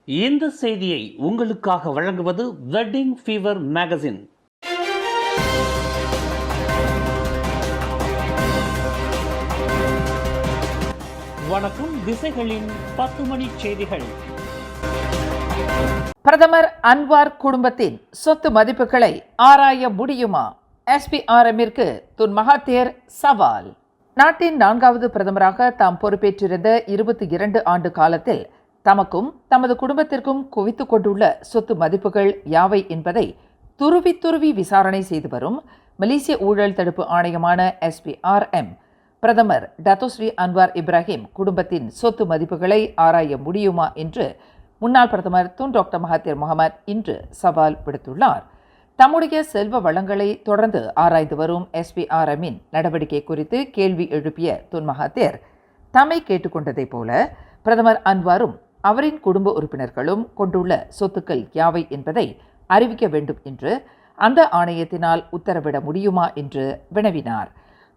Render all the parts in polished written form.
இந்த செய்தியை உங்களுக்காக வழங்குவது வெட்டிங் ஃபீவர் மேகசின். வணக்கம். திசைகளின் 10 மணி செய்திகள். பிரதமர் அன்வார் குடும்பத்தின் சொத்து மதிப்புகளை ஆராய முடியுமா? SPRMற்கு துன் மகாதீர் சவால். நாட்டின் 4வது பிரதமராக தாம் பொறுப்பேற்றிருந்த 22 ஆண்டு காலத்தில் தமக்கும் தமது குடும்பத்திற்கும் குவித்துக் கொண்டுள்ள சொத்து மதிப்புகள் யாவை என்பதை துருவி துருவி விசாரணை செய்து வரும் மலேசிய ஊழல் தடுப்பு ஆணையமான SPRM பிரதமர் டத்தோஸ்ரீ அன்வார் இப்ராஹிம் குடும்பத்தின் சொத்து மதிப்புகளை ஆராய முடியுமா என்று முன்னாள் பிரதமர் துன் டாக்டர் மகாதீர் முகமது இன்று சவால் விடுத்துள்ளார். தம்முடைய செல்வ வளங்களை தொடர்ந்து ஆராய்ந்து வரும் SPRMின் நடவடிக்கை குறித்து கேள்வி எழுப்பிய துன் மகாதீர் தம்மை கேட்டுக்கொண்டதைப் போல பிரதமர் அன்வாரும் அவரின் குடும்ப உறுப்பினர்களும் கொண்டுள்ள சொத்துக்கள் யாவை என்பதை அறிவிக்க வேண்டும் என்று அந்த ஆணையத்தினால் உத்தரவிட முடியுமா என்று வினவினார்.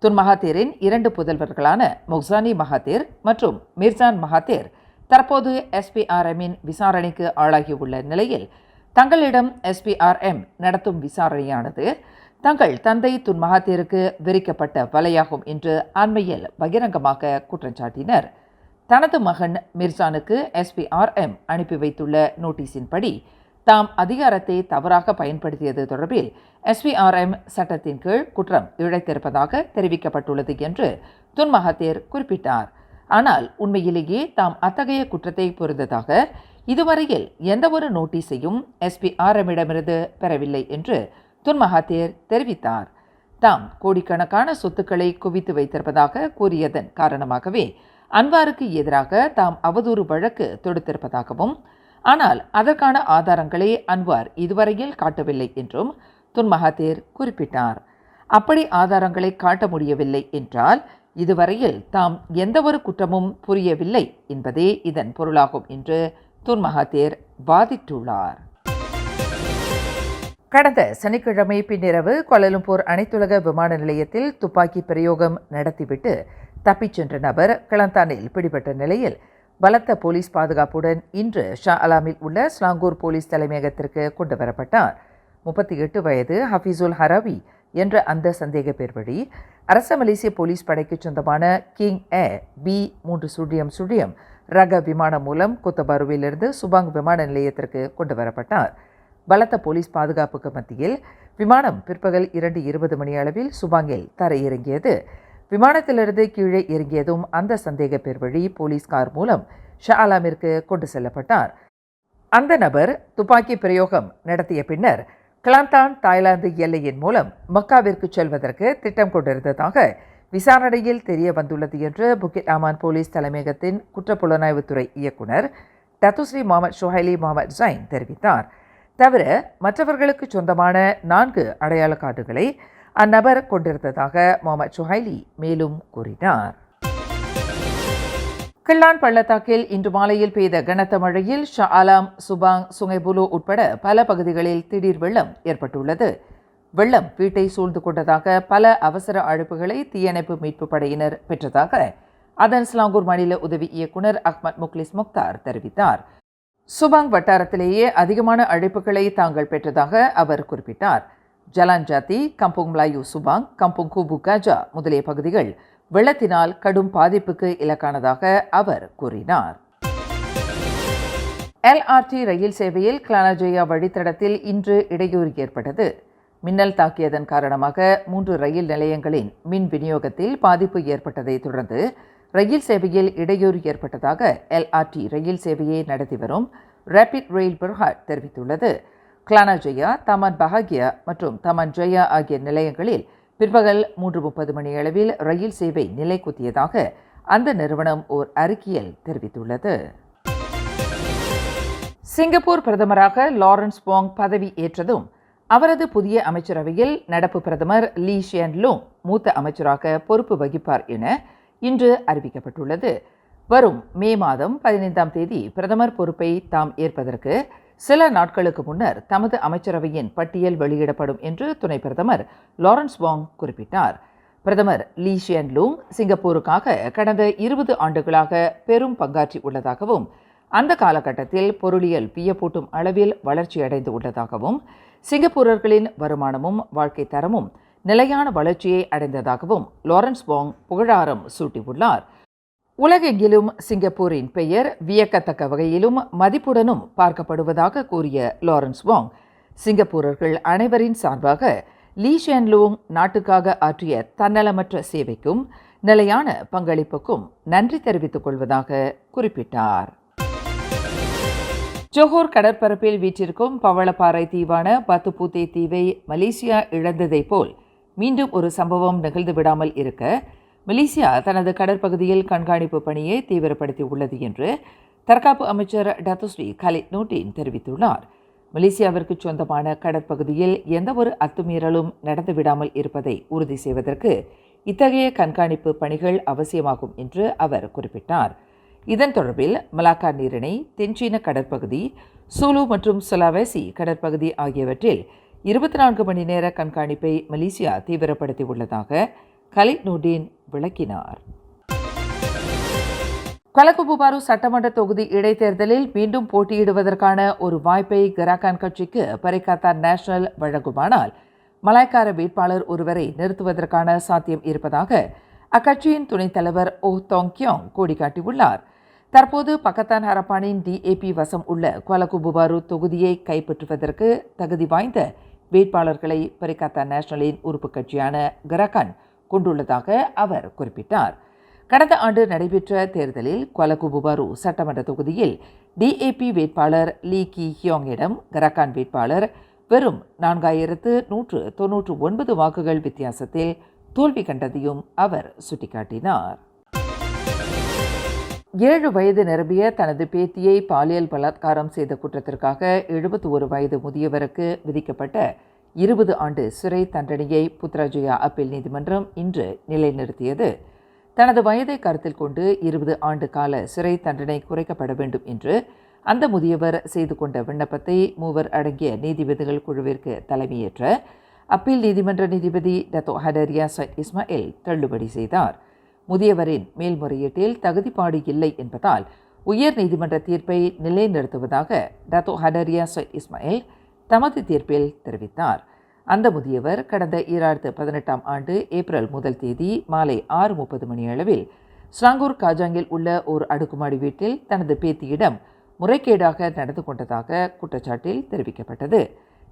துன் மகாதீரின் 2 புதல்வர்களான மொக்சானி மகாதீர் மற்றும் மிர்சான் மகாதீர் தற்போது SPRMின் விசாரணைக்கு ஆளாகியுள்ள நிலையில் தங்களிடம் SPRM நடத்தும் விசாரணையானது தங்கள் தந்தை துன் மகாதீருக்கு விரிக்கப்பட்ட வலையாகும் என்று அண்மையில் பகிரங்கமாக குற்றம் சாட்டினர். தனது மகன் மிர்சானுக்கு SPRM அனுப்பி வைத்துள்ள நோட்டீஸின்படி தாம் அதிகாரத்தை தவறாக பயன்படுத்தியது தொடர்பில் SPRM சட்டத்தின் கீழ் குற்றம் இழைத்திருப்பதாக தெரிவிக்கப்பட்டுள்ளது என்று துன் மகாதீர் குறிப்பிட்டார். ஆனால் உண்மையிலேயே தாம் அத்தகைய குற்றத்தை புரிந்ததாக இதுவரையில் எந்தவொரு நோட்டீஸையும் SPRMிடமிருந்து பெறவில்லை என்று துன் மகாதீர் தெரிவித்தார். தாம் கோடிக்கணக்கான சொத்துக்களை குவித்து வைத்திருப்பதாக கூறியதன் காரணமாகவே அன்வாருக்கு எதிராக தாம் அவதூறு வழக்கு தொடுத்திருப்பதாகவும், ஆனால் அதற்கான ஆதாரங்களை அன்வார் இதுவரையில் காட்டவில்லை என்றும் துன் மகாதீர் குறிப்பிட்டார். அப்படி ஆதாரங்களை காட்ட முடியவில்லை என்றால் இதுவரையில் தாம் எந்தவொரு குற்றமும் புரியவில்லை என்பதே இதன் பொருளாகும் என்று துன் மகாதீர் வாதிட்டுள்ளார். கடந்த சனிக்கிழமை பின்னிரவு கோலாலம்பூர் அனைத்துலக விமான நிலையத்தில் துப்பாக்கி பிரயோகம் நடத்திவிட்டு தப்பிச் சென்ற நபர் கிளந்தானில் பிடிபட்ட நிலையில் பலத்த போலீஸ் பாதுகாப்புடன் இன்று ஷா அலாமில் உள்ள ஸ்லாங்கூர் போலீஸ் தலைமையகத்திற்கு கொண்டு வரப்பட்டார். 38 வயது ஹஃபீசுல் ஹராவி என்ற அந்த சந்தேக பேர் வழி அரச மலேசிய போலீஸ் படைக்கு சொந்தமான கிங் ஏர் B300 ரக விமானம் மூலம் கொத்தபாருவிலிருந்து சுபாங் விமான நிலையத்திற்கு கொண்டு வரப்பட்டார். பலத்த போலீஸ் பாதுகாப்புக்கு மத்தியில் விமானம் பிற்பகல் 2:20 மணி அளவில் சுபாங்கில் தரையிறங்கியது. விமானத்திலிருந்து கீழே இறங்கியதும் அந்த சந்தேக பேர் வழி போலீஸ் கார் மூலம் ஷா அலாமிற்கு கொண்டு செல்லப்பட்டார். அந்த நபர் துப்பாக்கி பிரயோகம் நடத்திய பின்னர் கிளாந்தான் தாய்லாந்து எல்லையின் மூலம் மக்காவிற்கு செல்வதற்கு திட்டம் கொண்டிருந்ததாக விசாரணையில் தெரிய வந்துள்ளது என்று புக்கிட் அமான் போலீஸ் தலைமையகத்தின் குற்றப்புலனாய்வுத்துறை இயக்குனர் டத்தோஸ்ரீ முகமது ஷுஹைலி முகமது ஜைன் தெரிவித்தார். தவிர மற்றவர்களுக்கு சொந்தமான 4 அடையாள கார்டுகளை அந்நபர் கொண்டிருந்ததாக முகமது ஷுஹைலி மேலும் கூறினார். கிள்ளான் பள்ளத்தாக்கில் இன்று மாலையில் பெய்த கனத்த மழையில் ஷா அலாம், சுபாங், சுங்கைபுலு உட்பட பல பகுதிகளில் திடீர் வெள்ளம் ஏற்பட்டுள்ளது. வெள்ளம் வீட்டை சூழ்ந்து கொண்டதாக பல அவசர அழைப்புகளை தீயணைப்பு மீட்பு படையினர் பெற்றதாக அதன் ஸ்லாங்கூர் மாநில உதவி இயக்குனர் அஹ்மத் முக்லிஸ் முக்தார் தெரிவித்தார். சுபாங் வட்டாரத்திலேயே அதிகமான அழைப்புகளை தாங்கள் பெற்றதாக அவர் குறிப்பிட்டார். Jalan Jati, Kampung Melayu Subang, Kampung Kubu Gajah முதலிய பகுதிகள் வெள்ளத்தினால் கடும் பாதிப்புக்கு இலக்கானதாக அவர் கூறினார். LRT ரயில் சேவையில் கிளானாஜயா வழித்தடத்தில் இன்று இடையூறு ஏற்பட்டது. மின்னல் தாக்கியதன் காரணமாக 3 ரயில் நிலையங்களின் மின் விநியோகத்தில் பாதிப்பு ஏற்பட்டதை தொடர்ந்து ரயில் சேவையில் இடையூறு ஏற்பட்டதாக LRT ரயில் சேவையை நடத்தி வரும் ரேபிட் ரயில் பெர்ஹாட் தெரிவித்துள்ளது. கிளானாஜயா, தமான் பஹாகியா மற்றும் தமான் ஜயா ஆகிய நிலையங்களில் பிற்பகல் 3:30 மணி அளவில் ரயில் சேவை நிலை குத்தியதாக அந்த நிறுவனம் ஓர் அறிக்கையில் தெரிவித்துள்ளது. சிங்கப்பூர் பிரதமராக லாரன்ஸ் வாங் பதவி ஏற்றதும் அவரது புதிய அமைச்சரவையில் நடப்பு பிரதமர் லீ ஷியன் லூங் மூத்த அமைச்சராக பொறுப்பு வகிப்பார் என இன்று அறிவிக்கப்பட்டுள்ளது. வரும் மே மாதம் 15ஆம் தேதி பிரதமர் பொறுப்பை தாம் ஏற்பதற்கு சில நாட்களுக்கு முன்னர் தமது அமைச்சரவையின் பட்டியல் வெளியிடப்படும் என்று துணை பிரதமர் லாரன்ஸ் வாங் குறிப்பிட்டார். பிரதமர் லீ ஷியன் லூங் சிங்கப்பூருக்காக கடந்த 20 ஆண்டுகளாக பெரும் பங்காற்றி உள்ளதாகவும் அந்த காலகட்டத்தில் பொருளியல் வியப்பூட்டும் அளவில் வளர்ச்சியடைந்து உள்ளதாகவும் சிங்கப்பூரர்களின் வருமானமும் வாழ்க்கை தரமும் நிலையான வளர்ச்சியை அடைந்ததாகவும் லாரன்ஸ் வாங் புகழாரம் சூட்டியுள்ளார். உலகெங்கிலும் சிங்கப்பூரின் பெயர் வியக்கத்தக்க வகையிலும் மதிப்புடனும் பார்க்கப்படுவதாக கூறிய லாரன்ஸ் வாங், சிங்கப்பூரர்கள் அனைவரின் சார்பாக லீ ஷியன் லூங் நாட்டுக்காக ஆற்றிய தன்னலமற்ற சேவைக்கும் நிலையான பங்களிப்புக்கும் நன்றி தெரிவித்துக் கொள்வதாக குறிப்பிட்டார். ஜோஹோர் கடற்பரப்பில் வீற்றிருக்கும் பவளப்பாறை தீவான பத்துப்பூத்தே தீவை மலேசியா இழந்ததைப் போல் மீண்டும் ஒரு சம்பவம் நிகழ்ந்து விடாமல் இருக்க மலேசியா தனது கடற்பகுதியில் கண்காணிப்பு பணியை தீவிரப்படுத்தி உள்ளது என்று தற்காப்பு அமைச்சர் டத்துஸ்ரீ கலிட் நோட்டின் தெரிவித்துள்ளார். மலேசியாவிற்கு சொந்தமான கடற்பகுதியில் எந்தவொரு அத்துமீறலும் நடந்துவிடாமல் இருப்பதை உறுதி செய்வதற்கு இத்தகைய கண்காணிப்பு பணிகள் அவசியமாகும் என்று அவர் குறிப்பிட்டார். இதன் தொடர்பில் மலாக்கா நீரிணை, தென்சீன கடற்பகுதி, சூலு மற்றும் சுலாவேசி கடற்பகுதி ஆகியவற்றில் 24 மணி நேர கண்காணிப்பை மலேசியா தீவிரப்படுத்தி உள்ளதாக கலிட் நூடின் விளக்கினார். கொலகுபுபாரு சட்டமன்ற தொகுதி இடைத்தேர்தலில் மீண்டும் போட்டியிடுவதற்கான ஒரு வாய்ப்பை கராகான் கட்சிக்கு பரிகாத்தா நேஷனல் வழங்குமானால் மலாய்க்கார வேட்பாளர் ஒருவரை நிறுத்துவதற்கான சாத்தியம் இருப்பதாக அக்கட்சியின் துணைத் தலைவர் ஓ தோங் கியோங் கோடிக்காட்டியுள்ளார். தற்போது பக்கத்தான் ஹரப்பானின் DAP வசம் உள்ள கொலகுபுபாரு தொகுதியை கைப்பற்றுவதற்கு தகுதி வாய்ந்த வேட்பாளர்களை பரிகாத்தா நேஷனலின் உறுப்பு கட்சியான கராகான் கொண்டுள்ளதாக அவர் குறிப்பிட்டார். கடந்த ஆண்டு நடைபெற்ற தேர்தலில் கொலகுபுபாரு சட்டமன்ற தொகுதியில் DAP வேட்பாளர் லீ கி ஹியோங்கிடம் கராகான் வேட்பாளர் வெறும் 4199 வாக்குகள் வித்தியாசத்தில் தோல்வி கண்டதையும் அவர் சுட்டிக்காட்டினார். 7 வயது நிரம்பிய தனது பேத்தியை பாலியல் பலாத்காரம் செய்த குற்றத்திற்காக 71 வயது முதியவருக்கு விதிக்கப்பட்ட 20 ஆண்டு சிறை தண்டனையை புத்ராஜயா அப்பீல் நீதிமன்றம் இன்று நிலைநிறுத்தியது. தனது வயதை கருத்தில் கொண்டு 20 ஆண்டு கால சிறை தண்டனை குறைக்கப்பட வேண்டும் என்று அந்த முதியவர் செய்து கொண்ட விண்ணப்பத்தை 3 அடங்கிய நீதிபதிகள் குழுவிற்கு தலைமையேற்ற அப்பீல் நீதிமன்ற நீதிபதி டத்தோ ஹடரியா சைட் இஸ்மாயில் தள்ளுபடி செய்தார். முதியவரின் மேல்முறையீட்டில் தகுதிப்பாடு இல்லை என்பதால் உயர் நீதிமன்ற தீர்ப்பை நிலைநிறுத்துவதாக டத்தோ ஹடரியா சைட் இஸ்மாயில் தமது தீர்ப்பில் தெரிவித்தார். அந்த முதியவர் கடந்த 2018 ஆண்டு ஏப்ரல் 1 தேதி மாலை 6:30 மணியளவில் ஸ்லாங்கூர் காஜாங்கில் உள்ள ஒரு அடுக்குமாடி வீட்டில் தனது பேத்தியிடம் முறைகேடாக நடந்து கொண்டதாக குற்றச்சாட்டில் தெரிவிக்கப்பட்டது.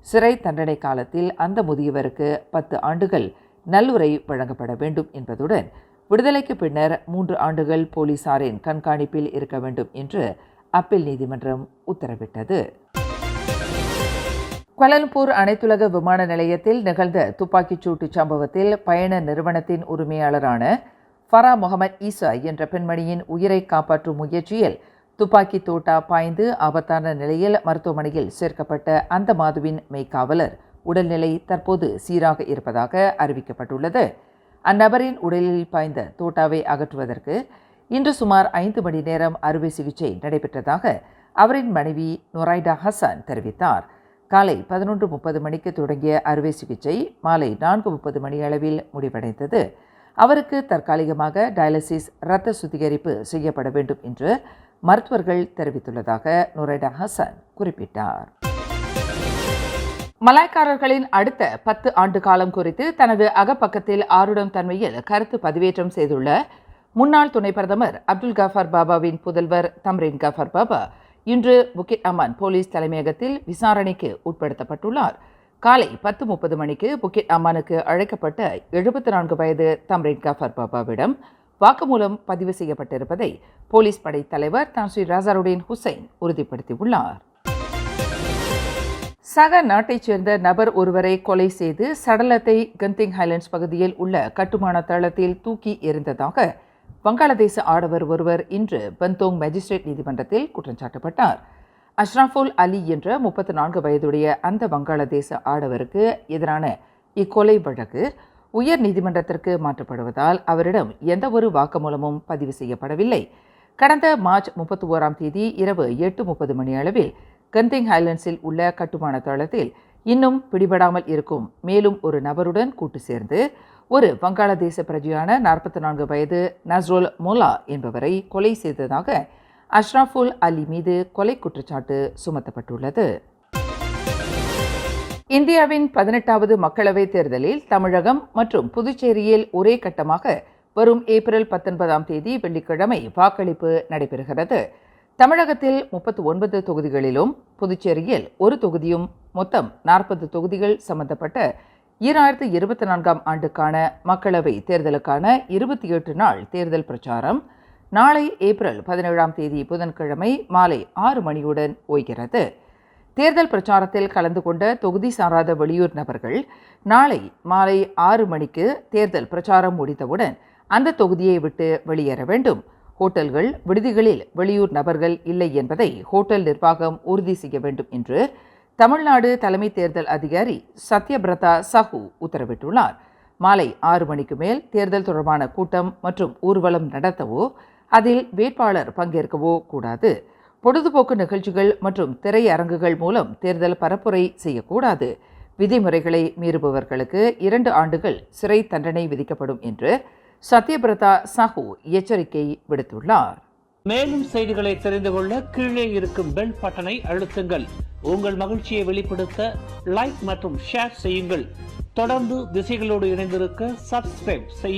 சிறை தண்டனை காலத்தில் அந்த முதியவருக்கு 10 ஆண்டுகள் நல்லுறை வழங்கப்பட வேண்டும் என்பதுடன் விடுதலைக்கு பின்னர் 3 ஆண்டுகள் போலீசாரின் கண்காணிப்பில் இருக்க வேண்டும் என்று அப்பீல் நீதிமன்றம் உத்தரவிட்டது. கோலாலம்பூர் அனைத்துலக விமான நிலையத்தில் நிகழ்ந்த துப்பாக்கிச் சூட்டு சம்பவத்தில் பயண நிறுவனத்தின் உரிமையாளரான ஃபரா முகமது ஈசா என்ற பெண்மணியின் உயிரை காப்பாற்றும் முயற்சியில் துப்பாக்கி தோட்டா பாய்ந்து ஆபத்தான நிலையில் மருத்துவமனையில் சேர்க்கப்பட்ட அந்த மாதுவின் மெய்க்காவலர் உடல்நிலை தற்போது சீராக இருப்பதாக அறிவிக்கப்பட்டுள்ளது. அந்நபரின் உடலில் பாய்ந்த தோட்டாவை அகற்றுவதற்கு இன்று சுமார் 5 மணி நேரம் அறுவை சிகிச்சை நடைபெற்றதாக அவரின் மனைவி நொரைடா ஹசன் தெரிவித்தார். காலை 11:30 மணிக்கு தொடங்கிய அறுவை சிகிச்சை மாலை 4:30 மணியளவில் முடிவடைந்தது. அவருக்கு தற்காலிகமாக டயாலிசிஸ் இரத்த சுத்திகரிப்பு செய்யப்பட வேண்டும் என்று மருத்துவர்கள் தெரிவித்துள்ளதாக நொரைடா ஹசன் குறிப்பிட்டார். மலாய்க்காரர்களின் அடுத்த 10 ஆண்டு காலம் குறித்து தனது அகப்பக்கத்தில் ஆருடம் தன்மையில் கருத்து பதிவேற்றம் செய்துள்ள முன்னாள் துணை பிரதமர் அப்துல் கஃபார் பாபாவின் புதல்வர் தம்ரின் கஃபார் பாபா இன்று புக்கிட் அமான் போலீஸ் தலைமையகத்தில் விசாரணைக்கு உட்படுத்தப்பட்டுள்ளார். காலை 10:30 மணிக்கு புக்கிட் அமானுக்கு அழைக்கப்பட்ட 74 வயது தம்ரின் கஃபார் பாபாவிடம் வாக்குமூலம் பதிவு செய்யப்பட்டிருப்பதை போலீஸ் படை தலைவர் தான்ஸ்ரீ ராசாருடீன் ஹுசைன் உறுதிப்படுத்தியுள்ளார். சக நாட்டைச் சேர்ந்த நபர் ஒருவரை கொலை செய்து சடலத்தை கந்திங் ஹைலண்ட்ஸ் பகுதியில் உள்ள கட்டுமான தளத்தில் தூக்கி எறிந்ததாக வங்காளதேச ஆடவர் ஒருவர் இன்று பந்தோங் மேஜிஸ்ட்ரேட் நீதிமன்றத்தில் குற்றம் சாட்டப்பட்டார். அஷ்ரஃபுல் அலி என்ற 34 வயதுடைய அந்த வங்காளதேச ஆடவருக்கு எதிரான இக்கொலை வழக்கு உயர் நீதிமன்றத்திற்கு மாற்றப்படுவதால் அவரிடம் எந்தவொரு வாக்குமூலமும் பதிவு செய்யப்படவில்லை. கடந்த மார்ச் 31 தேதி இரவு 8:30 மணி அளவில் கந்திங் ஹைலண்ட்ஸில் உள்ள கட்டுமான தளத்தில் இன்னும் பிடிபடாமல் இருக்கும் மேலும் ஒரு நபருடன் கூட்டு சேர்ந்து ஒரு வங்காளதேச பிரஜையான 44 வயது நஸ்ருல் மோலா என்பவரை கொலை செய்ததாக அஷ்ரஃபுல் அலி மீது கொலை குற்றச்சாட்டு சுமத்தப்பட்டுள்ளது. இந்தியாவின் 18வது மக்களவைத் தேர்தலில் தமிழகம் மற்றும் புதுச்சேரியில் ஒரே கட்டமாக வரும் ஏப்ரல் 19ஆம் தேதி வெள்ளிக்கிழமை வாக்களிப்பு நடைபெறுகிறது. தமிழகத்தில் 39 தொகுதிகளிலும் புதுச்சேரியில் ஒரு தொகுதியும் மொத்தம் 40 தொகுதிகள் சம்பந்தப்பட்ட 2024ஆம் ஆண்டுக்கான மக்களவை தேர்தலுக்கான 28 நாள் தேர்தல் பிரச்சாரம் நாளை ஏப்ரல் 17ஆம் தேதி புதன்கிழமை மாலை 6 மணியுடன் ஓய்கிறது. தேர்தல் பிரச்சாரத்தில் கலந்து கொண்ட தொகுதி சாராத வெளியூர் நபர்கள் நாளை மாலை 6 மணிக்கு தேர்தல் பிரச்சாரம் முடித்தவுடன் அந்த தொகுதியை விட்டு வெளியேற வேண்டும். ஹோட்டல்கள், விடுதிகளில் வெளியூர் நபர்கள் இல்லை என்பதை ஹோட்டல் நிர்வாகம் உறுதி செய்ய வேண்டும் என்று தமிழ்நாடு தலைமை தேர்தல் அதிகாரி சத்யபிரதா சாஹூ உத்தரவிட்டுள்ளார். மாலை 6 மணிக்கு மேல் தேர்தல் தொடர்பான கூட்டம் மற்றும் ஊர்வலம் நடத்தவோ அதில் வேட்பாளர் பங்கேற்கவோ கூடாது. பொழுதுபோக்கு நிகழ்ச்சிகள் மற்றும் திரையரங்குகள் மூலம் தேர்தல் பரப்புரை செய்யக்கூடாது. விதிமுறைகளை மீறுபவர்களுக்கு 2 ஆண்டுகள் சிறை தண்டனை விதிக்கப்படும் என்று சத்யபிரதா சாஹூ எச்சரிக்கை விடுத்துள்ளார். மேலும் செய்திகளை தெரிந்து கொள்ள கீழே இருக்கும் பெல் பட்டனை அழுத்துங்கள். உங்கள் மகிழ்ச்சியை வெளிப்படுத்த லைக் மற்றும் ஷேர் செய்யுங்கள். தொடர்ந்து திசைகளோடு இணைந்திருக்க சப்ஸ்கிரைப் செய்யுங்கள்.